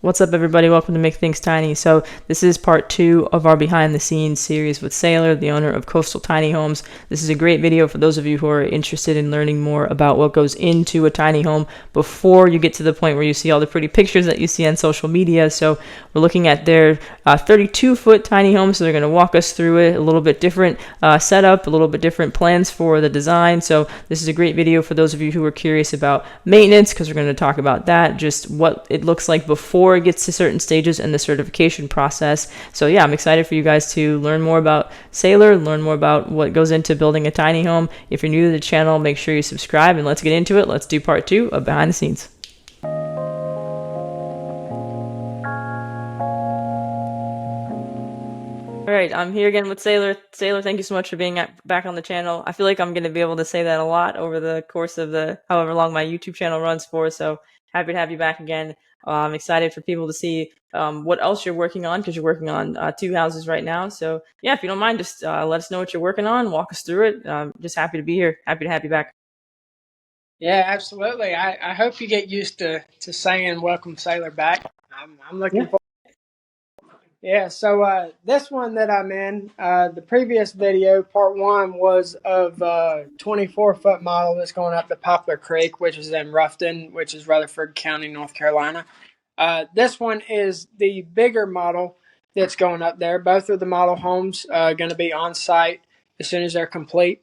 What's up, everybody? Welcome to Make Things Tiny. So this is part 2 of our behind the scenes series with Saylor, the owner of Coastal Tiny Homes. This is a great video for those of you who are interested in learning more about what goes into a tiny home before you get to the point where you see all the pretty pictures that you see on social media. So we're looking at their 32-foot tiny home. So they're going to walk us through it, a little bit different setup, a little bit different plans for the design. So this is a great video for those of you who are curious about maintenance, because we're going to talk about that, just what it looks like before it gets to certain stages in the certification process. So yeah, I'm excited for you guys to learn more about Saylor, learn more about what goes into building a tiny home. If you're new to the channel, make sure you subscribe, and let's get into it. Let's do part 2 of behind the scenes. All right, I'm here again with Saylor. Saylor, thank you so much for being back on the channel. I feel like I'm going to be able to say that a lot over the course of the however long my YouTube channel runs for. So happy to have you back again. I'm excited for people to see what else you're working on, because you're working on 2 houses right now. So yeah, if you don't mind, just let us know what you're working on. Walk us through it. Just happy to be here. Happy to have you back. Yeah, absolutely. I hope you get used to saying welcome Sailor back. I'm looking forward. Yeah, so this one that I'm in, the previous video, part one, was of a 24-foot model that's going up the Poplar Creek, which is in Ruffton, which is Rutherford County, North Carolina. This one is the bigger model that's going up there. Both of the model homes are going to be on site as soon as they're complete.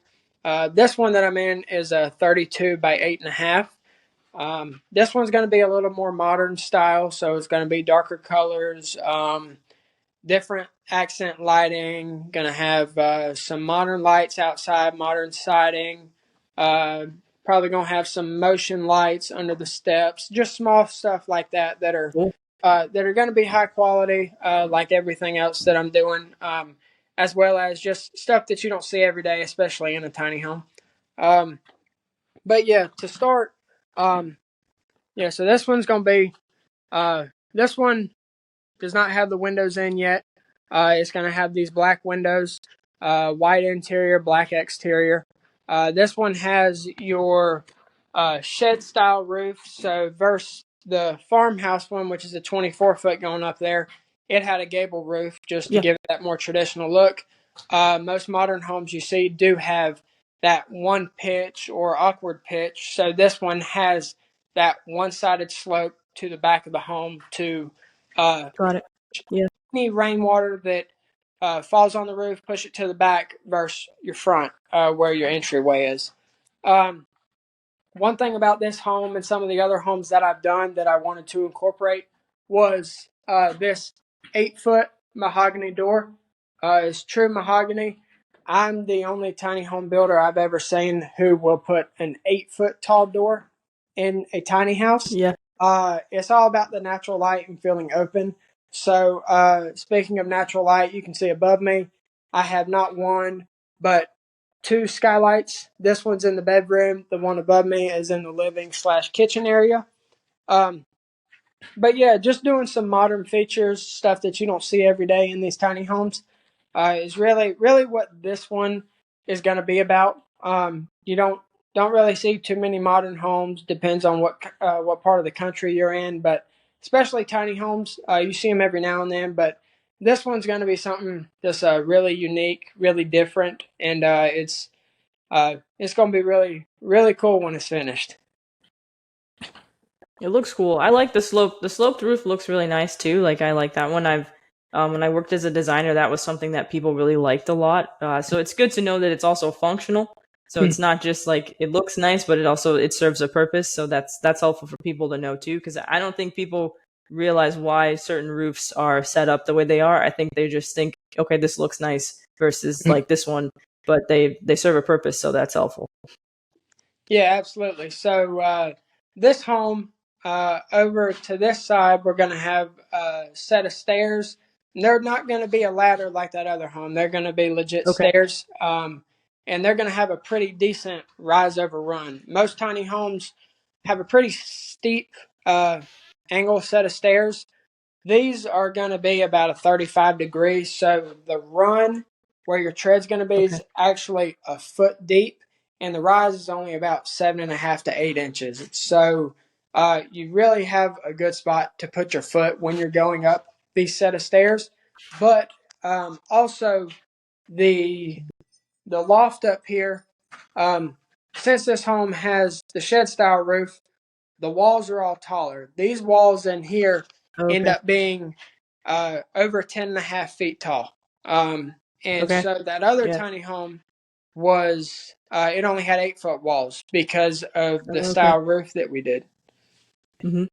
This one that I'm in is a 32 by 8.5. This one's going to be a little more modern style, so it's going to be darker colors, different accent lighting. Going to have some modern lights outside, modern siding. Probably going to have some motion lights under the steps, just small stuff like that Cool. that are going to be high quality, like everything else that I'm doing, as well as just stuff that you don't see every day, especially in a tiny home. But yeah, to start, yeah, so this one's going to be, this one does not have the windows in yet. It's going to have these black windows, white interior, black exterior. This one has your shed style roof. So versus the farmhouse one, which is a 24-foot going up there, it had a gable roof just to Yeah. give it that more traditional look. Most modern homes you see do have that one pitch or awkward pitch. So this one has that one-sided slope to the back of the home to Got it. Yeah. any rainwater that falls on the roof, push it to the back versus your front, where your entryway is. Um, One thing about this home and some of the other homes that I've done that I wanted to incorporate was this 8-foot mahogany door. It's true mahogany. I'm the only tiny home builder I've ever seen who will put an 8-foot tall door in a tiny house. Yeah. It's all about the natural light and feeling open. So, speaking of natural light, you can see above me, I have not one, but 2 skylights. This one's in the bedroom. The one above me is in the living/kitchen area. Um, but yeah, just doing some modern features, stuff that you don't see every day in these tiny homes, is really what this one is going to be about. You don't really see too many modern homes. Depends on what part of the country you're in, but especially tiny homes, you see them every now and then. But this one's going to be something that's really unique, really different, and it's going to be really cool when it's finished. It looks cool. I like the slope. The sloped roof looks really nice too. Like, I like that one. I've when I worked as a designer, that was something that people really liked a lot. So it's good to know that it's also functional. So it's not just like it looks nice, but it serves a purpose. So that's helpful for people to know too, because I don't think people realize why certain roofs are set up the way they are. I think they just think, okay, this looks nice versus like this one, but they serve a purpose. So that's helpful. Yeah, absolutely. So this home, over to this side, we're going to have a set of stairs. They're not going to be a ladder like that other home. They're going to be legit Okay. stairs, and they're going to have a pretty decent rise over run. Most tiny homes have a pretty steep angle set of stairs. These are going to be about a 35 degrees, so the run where your tread's going to be Okay. is actually a foot deep, and the rise is only about 7.5 to 8 inches. So you really have a good spot to put your foot when you're going up these set of stairs. But also the the loft up here, um, since this home has the shed style roof, the walls are all taller. These walls in here end Okay. up being over 10.5 feet tall. And Okay. so that other Yeah. tiny home was, it only had 8 foot walls because of the Okay. style roof that we did. Mhm.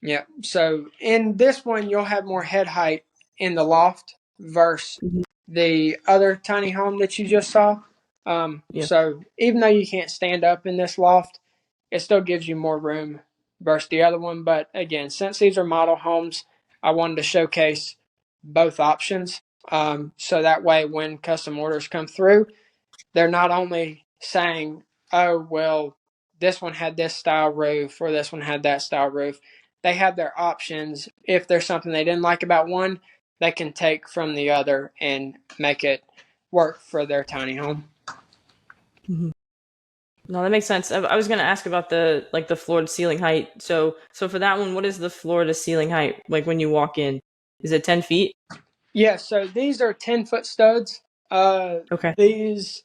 Yeah. So in this one, you'll have more head height in the loft versus Mhm. the other tiny home that you just saw. Yeah. So even though you can't stand up in this loft, it still gives you more room versus the other one. But again, since these are model homes, I wanted to showcase both options. So that way, when custom orders come through, they're not only saying, oh, well, this one had this style roof or this one had that style roof. They have their options. If there's something they didn't like about one, they can take from the other and make it work for their tiny home. Mhm. No, that makes sense. I was gonna ask about the like the floor to ceiling height. So for that one, what is the floor to ceiling height like when you walk in? Is it 10 feet? Yeah, so these are 10-foot studs. Okay. These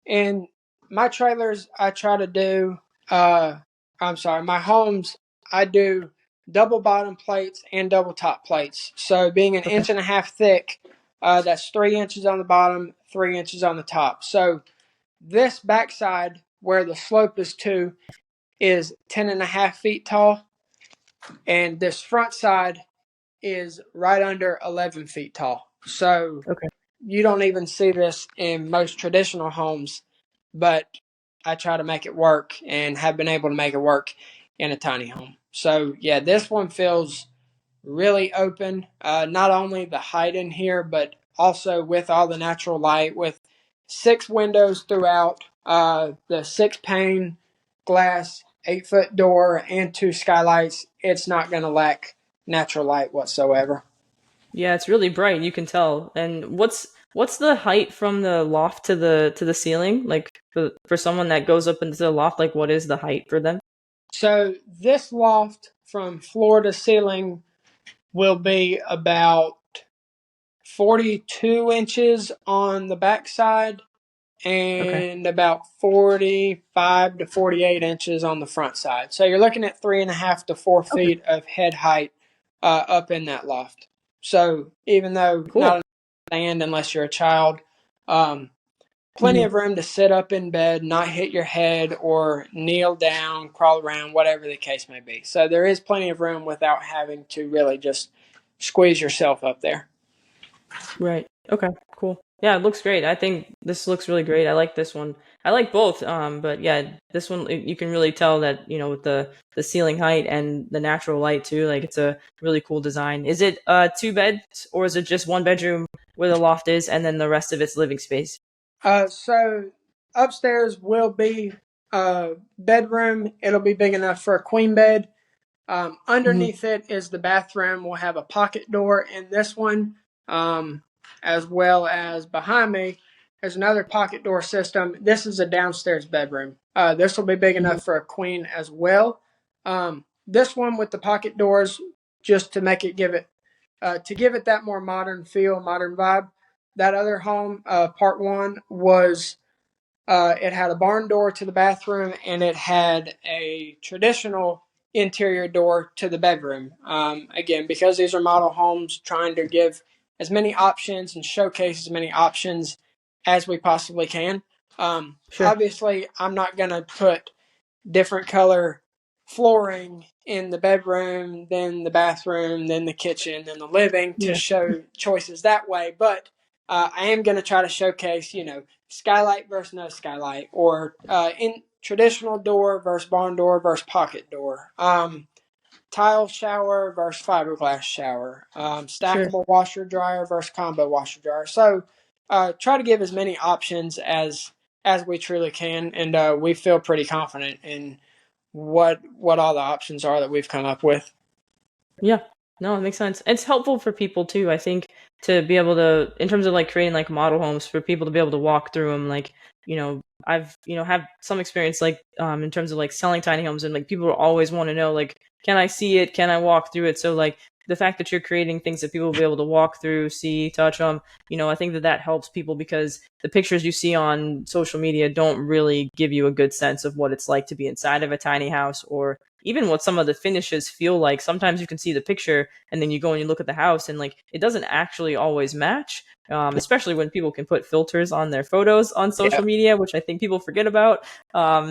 in my trailers, I try to do, uh, I'm sorry, my homes, I do double bottom plates and double top plates. So being an Okay. inch and a half thick, that's 3 inches on the bottom, 3 inches on the top. So this backside where the slope is to is 10.5 feet tall, and this front side is right under 11 feet tall. So Okay. you don't even see this in most traditional homes, but I try to make it work and have been able to make it work in a tiny home. So yeah, this one feels really open. Not only the height in here, but also with all the natural light, with 6 windows throughout, the 6 pane glass, 8 foot door, and 2 skylights. It's not going to lack natural light whatsoever. Yeah, it's really bright. You can tell. And what's the height from the loft to the ceiling? Like for someone that goes up into the loft, like what is the height for them? So this loft from floor to ceiling will be about 42 inches on the backside Okay. and about 45 to 48 inches on the front side. So you're looking at 3.5 to 4 Okay. feet of head height up in that loft. So even though Cool. not a stand unless you're a child, um, plenty Mhm. of room to sit up in bed, not hit your head, or kneel down, crawl around, whatever the case may be. So there is plenty of room without having to really just squeeze yourself up there. Right. Okay. Cool. Yeah, it looks great. I think this looks really great. I like this one. I like both. But yeah, this one you can really tell that with the ceiling height and the natural light too. Like it's a really cool design. Is it two beds or is it just one bedroom where the loft is and then the rest of it's living space? So upstairs will be a bedroom. It'll be big enough for a queen bed. Hmm. Underneath it is the bathroom. We'll have a pocket door in this one, um, as well as behind me. There's another pocket door system. This is a downstairs bedroom. This will be big Hmm. enough for a queen as well. This one with the pocket doors, just to make it give it that more modern feel, modern vibe. That other home, part one, was it had a barn door to the bathroom and it had a traditional interior door to the bedroom. Again, because these are model homes, trying to give as many options and showcase as many options as we possibly can. Sure. Obviously, I'm not going to put different color flooring in the bedroom, then the bathroom, then the kitchen, then the living to Yeah. show choices that way. But I am going to try to showcase, skylight versus no skylight, or in traditional door versus barn door versus pocket door, tile shower versus fiberglass shower, Sure. stackable washer dryer versus combo washer dryer. So try to give as many options as we truly can, and we feel pretty confident in what all the options are that we've come up with. Yeah. No, it makes sense. It's helpful for people too, I think, to be able to, in terms of like creating like model homes, for people to be able to walk through them. Like, I've, have some experience like, in terms of like selling tiny homes, and like people always want to know, like, can I see it? Can I walk through it? So like the fact that you're creating things that people will be able to walk through, see, touch them, I think that that helps people, because the pictures you see on social media don't really give you a good sense of what it's like to be inside of a tiny house, or even what some of the finishes feel like. Sometimes you can see the picture and then you go and you look at the house, and like it doesn't actually always match. Especially when people can put filters on their photos on Yeah. social media, which I think people forget about.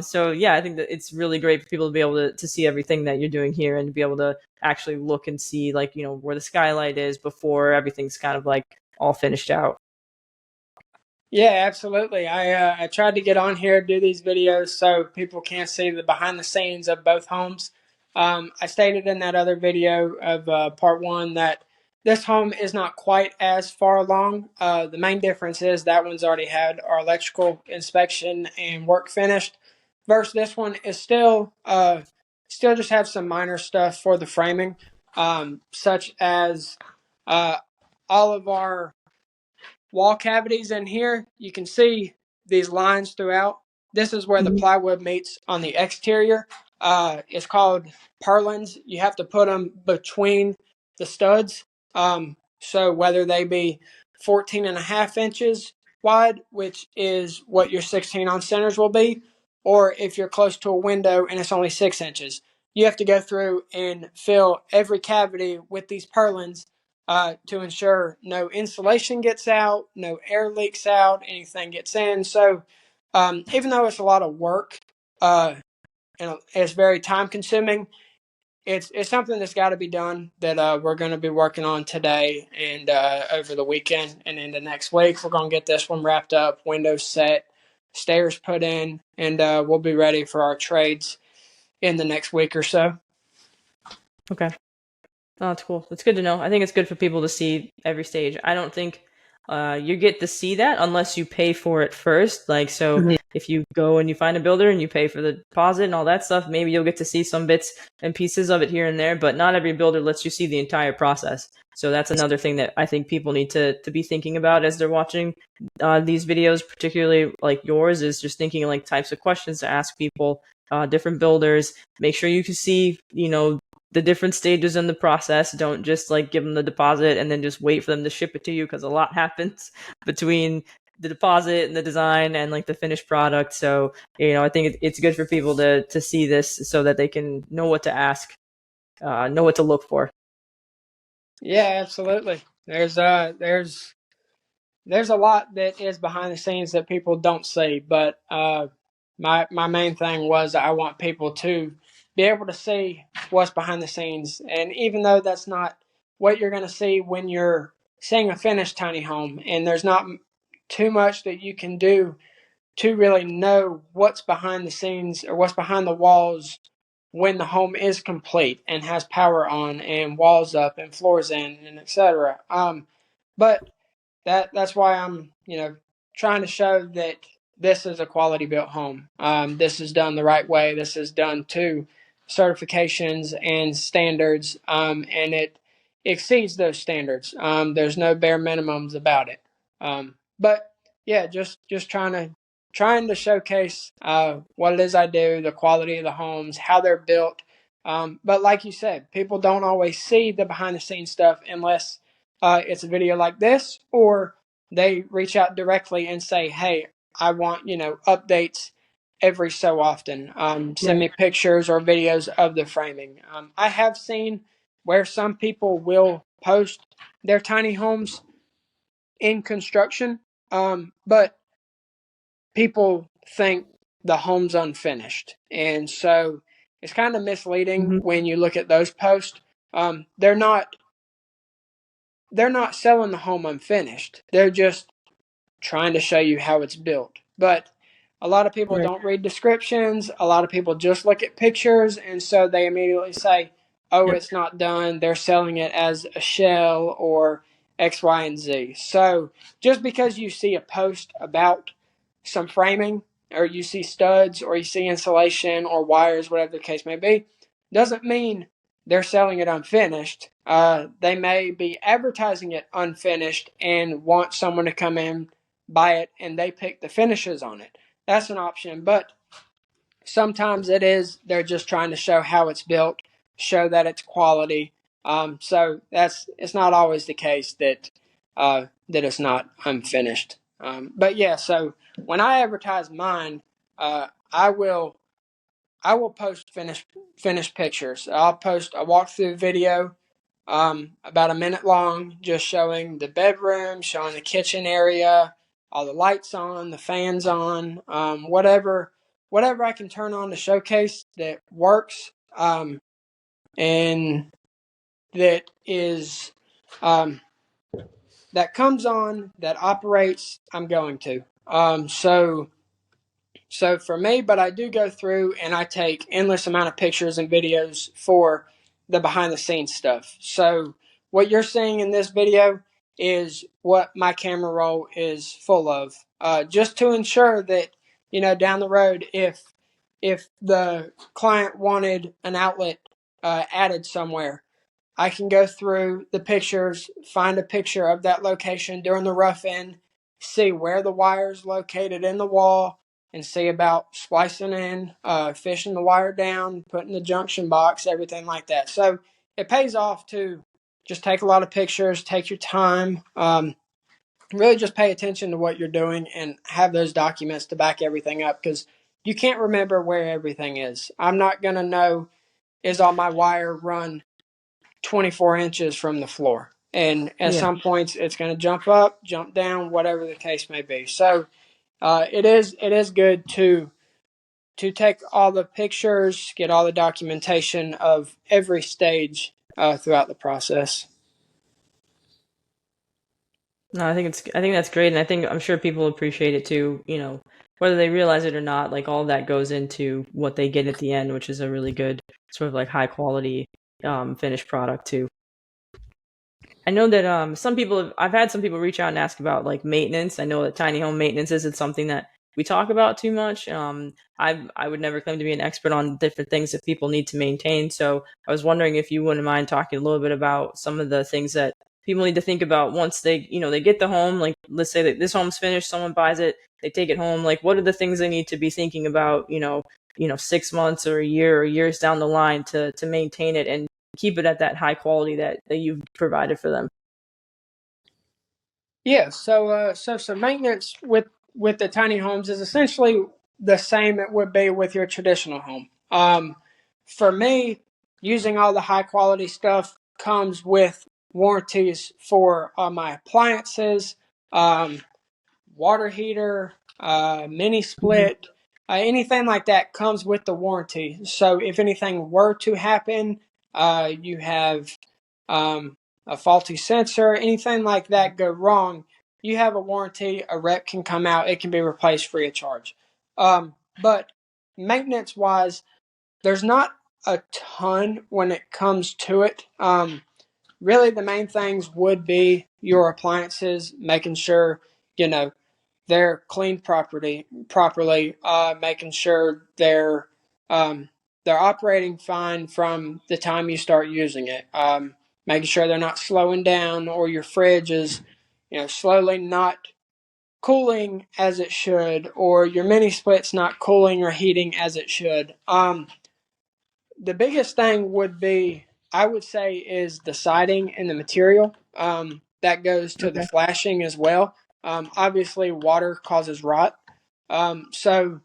So yeah, I think that it's really great for people to be able to see everything that you're doing here, and to be able to actually look and see, like, where the skylight is before everything's kind of like all finished out. Yeah, absolutely. I tried to get on here, do these videos so people can see the behind the scenes of both homes. I stated in that other video of part one that this home is not quite as far along. The main difference is that one's already had our electrical inspection and work finished, versus this one is still just have some minor stuff for the framing, such as uh, all of our wall cavities in here. You can see these lines throughout. This is where the Mhm. plywood meets on the exterior. It's called purlins. You have to put them between the studs. So whether they be 14 and a half inches wide, which is what your 16 on centers will be, or if you're close to a window and it's only 6 inches, you have to go through and fill every cavity with these purlins to ensure no insulation gets out, no air leaks out, anything gets in. So even though it's a lot of work and it's very time consuming, it's something that's got to be done that we're going to be working on today and over the weekend and into next week. We're going to get this one wrapped up, windows set, stairs put in, and we'll be ready for our trades in the next week or so. Okay. Oh, that's cool. That's good to know. I think it's good for people to see every stage. I don't think you get to see that unless you pay for it first. Like, so Mhm. if you go and you find a builder and you pay for the deposit and all that stuff, maybe you'll get to see some bits and pieces of it here and there, but not every builder lets you see the entire process. So that's another thing that I think people need to be thinking about as they're watching these videos, particularly like yours, is just thinking like types of questions to ask people, different builders. Make sure you can see, the different stages in the process. Don't just like give them the deposit and then just wait for them to ship it to you, because a lot happens between the deposit and the design and like the finished product. So, I think it's good for people to see this so that they can know what to ask, know what to look for. Yeah, absolutely. There's a lot that is behind the scenes that people don't see, but my main thing was I want people to be able to see what's behind the scenes, and even though that's not what you're going to see when you're seeing a finished tiny home, and there's not too much that you can do to really know what's behind the scenes or what's behind the walls when the home is complete and has power on and walls up and floors in and etc. But that's why I'm trying to show that this is a quality built home. This is done the right way. This is done to certifications and standards, and it exceeds those standards. There's no bare minimums about it. But yeah, just trying to showcase what it is I do, the quality of the homes, how they're built. But like you said, people don't always see the behind the scenes stuff unless it's a video like this, or they reach out directly and say, "Hey, I want updates every so often. Send Right. me pictures or videos of the framing." I have seen where some people will post their tiny homes in construction, but people think the home's unfinished, and so it's kind of misleading Mm-hmm. when you look at those posts. They're not selling the home unfinished. They're just trying to show you how it's built. But a lot of people Right. don't read descriptions. A lot of people just look at pictures, and so they immediately say, "Oh, Yep. it's not done. They're selling it as a shell or X, Y, and Z." So just because you see a post about some framing, or you see studs, or you see insulation or wires, whatever the case may be, doesn't mean they're selling it unfinished. they may be advertising it unfinished and want someone to come in, buy it, and they pick the finishes on it. That's an option, but sometimes they're just trying to show how it's built, show that it's quality. So it's not always the case that it's not unfinished. But yeah, so when I advertise mine, I will post finished pictures. I'll post a walkthrough video, about a minute long, just showing the bedroom, showing the kitchen area, all the lights on, the fans on, whatever I can turn on to showcase that works, and that is that comes on, that operates. I'm going to. So for me, but I do go through and I take endless amount of pictures and videos for the behind the scenes stuff. So what you're seeing in this video is what my camera roll is full of, just to ensure that, down the road, if the client wanted an outlet added somewhere, I can go through the pictures, find a picture of that location during the rough in, see where the wire is located in the wall, and see about splicing in, fishing the wire down, putting the junction box, everything like that. So it pays off to just take a lot of pictures, take your time, really just pay attention to what you're doing and have those documents to back everything up, because you can't remember where everything is. I'm not going to know, is all my wire run 24 inches from the floor? And at Yeah. some points, it's going to jump up, jump down, whatever the case may be. So it is good to take all the pictures, get all the documentation of every stage throughout the process. No, I think that's great, and I'm sure people appreciate it too. Whether they realize it or not, like all that goes into what they get at the end, which is a really good sort of like high quality finished product too. I know that I've had some people reach out and ask about like maintenance. I know that tiny home maintenance isn't something that we talk about too much. I would never claim to be an expert on different things that people need to maintain. So I was wondering if you wouldn't mind talking a little bit about some of the things that people need to think about once they get the home. Like, let's say that this home's finished, someone buys it, they take it home. Like, what are the things they need to be thinking about? 6 months or a year or years down the line to maintain it and keep it at that high quality that you've provided for them. Yeah, so maintenance with the tiny homes is essentially the same it would be with your traditional home. For me, using all the high quality stuff comes with warranties for my appliances, um, water heater, mini Mhm. split, anything like that comes with the warranty. So if anything were to happen, you have a faulty sensor, anything like that go wrong, you have a warranty. A rep can come out, it can be replaced free of charge. But maintenance wise, there's not a ton when it comes to it. Really, the main things would be your appliances, making sure you know they're cleaned properly, making sure they're operating fine from the time you start using it, making sure they're not slowing down, or your fridge is slowly not cooling as it should, or your mini split's not cooling or heating as it should. The biggest thing would be, I would say, is the siding and the material. That goes to the Okay. flashing as well. Obviously, water causes rot. So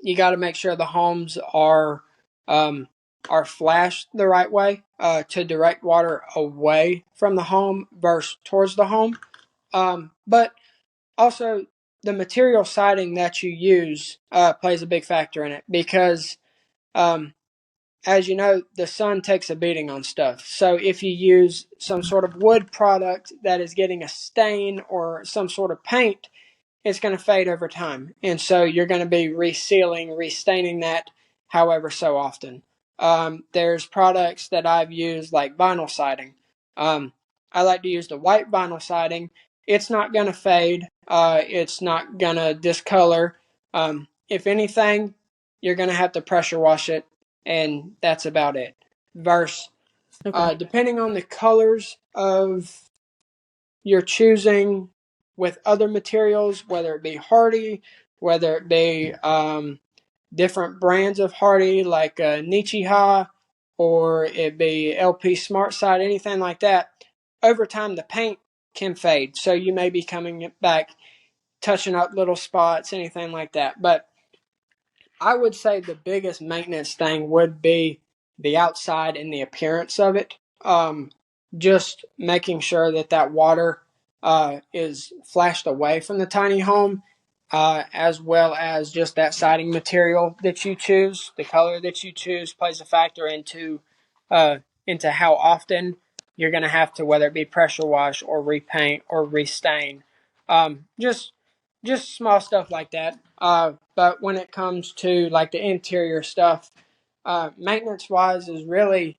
you got to make sure the homes um, are flashed the right way, to direct water away from the home versus towards the home. But also, the material siding that you use plays a big factor in it, because um, as you know, the sun takes a beating on stuff. So if you use some sort of wood product that is getting a stain or some sort of paint, it's going to fade over time. And so you're going to be resealing, restaining that however so often. There's products that I've used like vinyl siding. I like to use the white vinyl siding. It's not going to fade. It's not going to discolor. If anything, you're going to have to pressure wash it, and that's about it. Versus Okay. Depending on the colors of your choosing with other materials, whether it be hardy, whether it be different brands of hardy like Nichiha or it be LP Smart Side, anything like that, over time the paint can fade. So you may be coming back, touching up little spots, anything like that. But I would say the biggest maintenance thing would be the outside and the appearance of it. Just making sure that that water is flashed away from the tiny home, as well as just that siding material that you choose, the color that you choose plays a factor uh, into how often you're going to have to, whether it be pressure wash or repaint or restain. Just small stuff like that. But when it comes to like the interior stuff, maintenance wise is really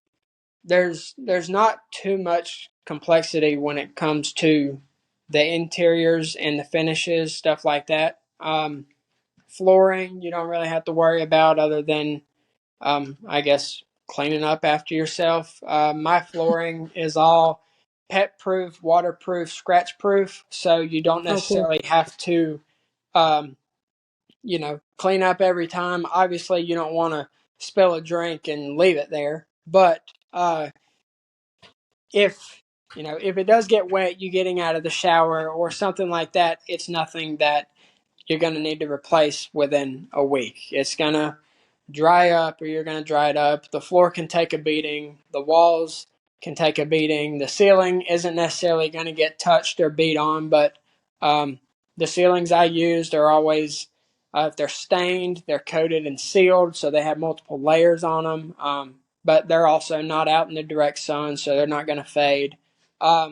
there's not too much complexity when it comes to the interiors and the finishes, stuff like that. Flooring you don't really have to worry about other than I guess cleaning up after yourself. My flooring is all pet proof, waterproof, scratch proof, so you don't Oh, cool. necessarily have to um, clean up every time. Obviously, you don't want to spill a drink and leave it there. But if if it does get wet, you getting out of the shower or something like that, it's nothing that you're going to need to replace within a week. It's going to dry up or you're going to dry it up. The floor can take a beating. The walls can take a beating. The ceiling isn't necessarily going to get touched or beat on, but um, the ceilings I used are always, if they're stained, they're coated and sealed, so they have multiple layers on them. But they're also not out in the direct sun, so they're not going to fade. Yeah,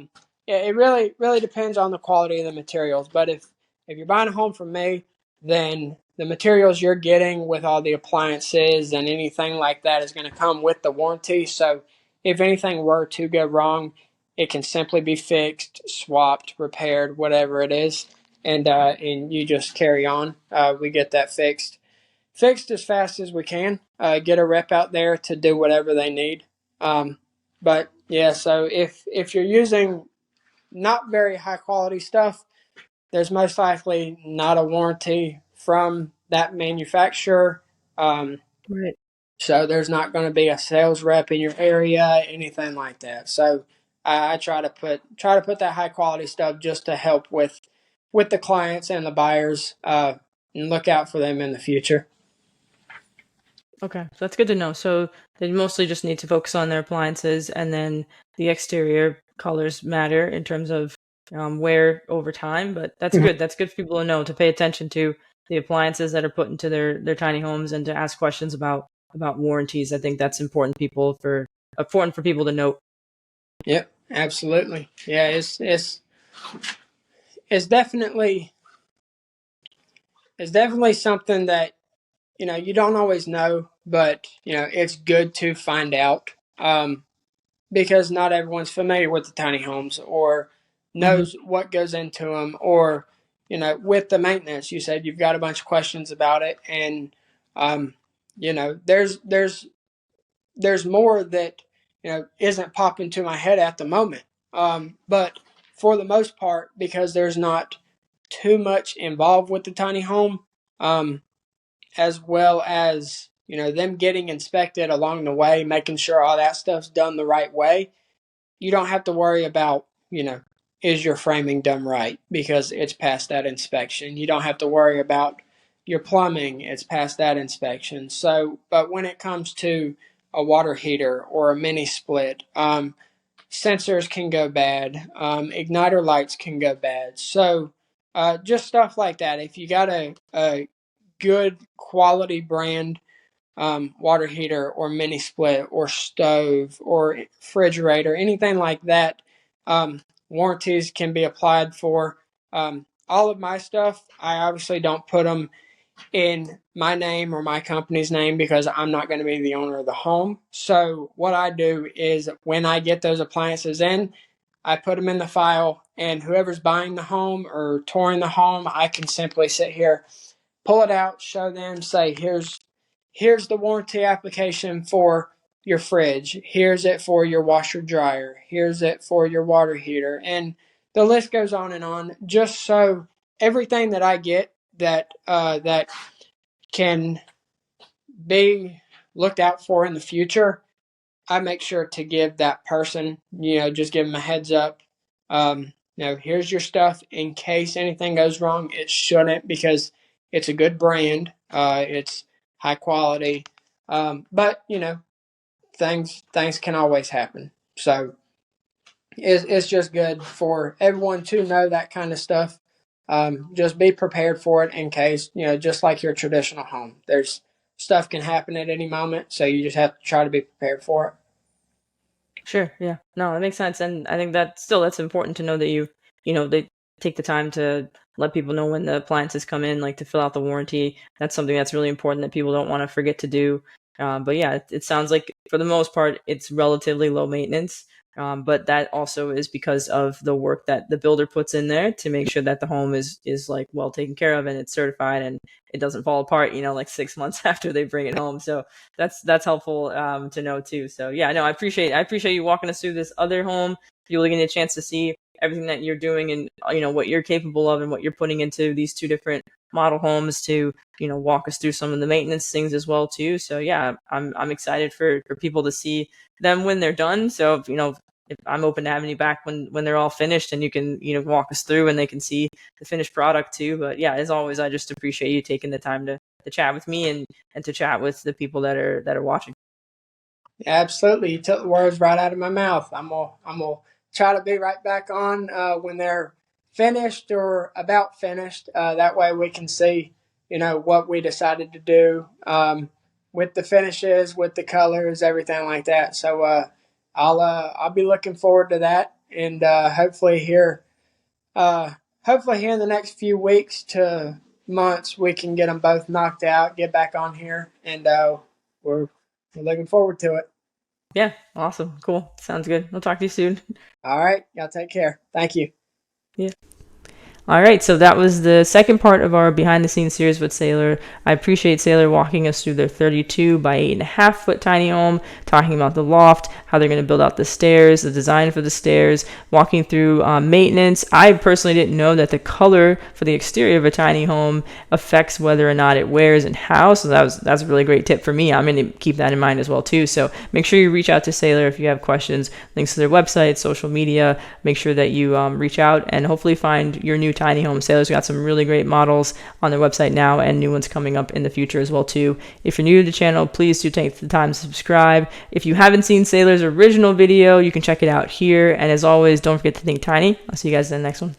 it really depends on the quality of the materials. But if you're buying a home from me, then the materials you're getting with all the appliances and anything like that is going to come with the warranty. So if anything were to go wrong, it can simply be fixed, swapped, repaired, whatever it is, and you just carry on. We get that fixed as fast as we can. Get a rep out there to do whatever they need. But yeah, so if you're using not very high quality stuff, there's most likely not a warranty from that manufacturer. Um, Right. so there's not going to be a sales rep in your area, anything like that. So I try to put that high quality stuff just to help with the clients and the buyers, and look out for them in the future. Okay, so that's good to know. So they mostly just need to focus on their appliances, and then the exterior colors matter in terms of wear over time. But that's Mhm. good. That's good for people to know to pay attention to the appliances that are put into their tiny homes and to ask questions about warranties. I think that's important for people to note. Yep, absolutely. Yeah, it's definitely something that you don't always know, but it's good to find out, because not everyone's familiar with the tiny homes or Hmm. knows what goes into them, or with the maintenance. You said you've got a bunch of questions about it, and um, there's more that isn't popping to my head at the moment. But for the most part, because there's not too much involved with the tiny home, um, as well as them getting inspected along the way, making sure all that stuff's done the right way. You don't have to worry about is your framing done right because it's past that inspection. You don't have to worry about your plumbing; it's past that inspection. So, but when it comes to a water heater or a mini split, sensors can go bad, igniter lights can go bad. So, just stuff like that. If you got a good quality brand water heater or mini split or stove or refrigerator, anything like that, warranties can be applied for. All of my stuff, I obviously don't put them in my name or my company's name because I'm not going to be the owner of the home. So what I do is when I get those appliances in, I put them in the file, and whoever's buying the home or touring the home, I can simply sit here, pull it out, show them, say, here's the warranty application for your fridge. Here's it for your washer dryer. Here's it for your water heater. And the list goes on and on. Just so everything that I get that can be looked out for in the future, I make sure to give that person, just give them a heads up. Here's your stuff in case anything goes wrong. It shouldn't, because it's a good brand. It's high quality. But things can always happen. So it's just good for everyone to know that kind of stuff. Just be prepared for it in case, just like your traditional home. There's stuff can happen at any moment, so you just have to try to be prepared for it. Sure. Yeah. No, that makes sense. And I think that's important to know that they take the time to let people know when the appliances come in, like to fill out the warranty. That's something that's really important that people don't want to forget to do. But yeah, it sounds like for the most part, it's relatively low maintenance. But that also is because of the work that the builder puts in there to make sure that the home is like well taken care of and it's certified and it doesn't fall apart, like 6 months after they bring it home. So that's helpful to know too. So yeah, no, I appreciate you walking us through this other home. People getting a chance to see everything that you're doing and what you're capable of and what you're putting into these two different model homes to walk us through some of the maintenance things as well too. So yeah, I'm excited for people to see them when they're done. So if I'm open to having you back when they're all finished and you can walk us through and they can see the finished product too. But yeah, as always, I just appreciate you taking the time to chat with me and to chat with the people that are watching. Yeah, absolutely. You took the words right out of my mouth. I'm gonna try to be right back on when they're finished or about finished. That way we can see, what we decided to do with the finishes, with the colors, everything like that. So I'll be looking forward to that, and hopefully here in the next few weeks to months we can get them both knocked out, get back on here, and we're looking forward to it. Yeah, awesome, cool, sounds good. We'll talk to you soon. All right, y'all take care. Thank you. Yeah. All right, so that was the second part of our behind the scenes series with Saylor. I appreciate Saylor walking us through their 32 by 8.5 foot tiny home, talking about the loft, how they're going to build out the stairs, the design for the stairs, walking through maintenance. I personally didn't know that the color for the exterior of a tiny home affects whether or not it wears and how. So that's a really great tip for me. I'm going to keep that in mind as well too. So make sure you reach out to Saylor if you have questions. Links to their website, social media. Make sure that you reach out and hopefully find your new tiny home. Saylor's got some really great models on their website now and new ones coming up in the future as well too. If you're new to the channel, please do take the time to subscribe. If you haven't seen Saylor's original video, you can check it out here. And as always, don't forget to think tiny. I'll see you guys in the next one.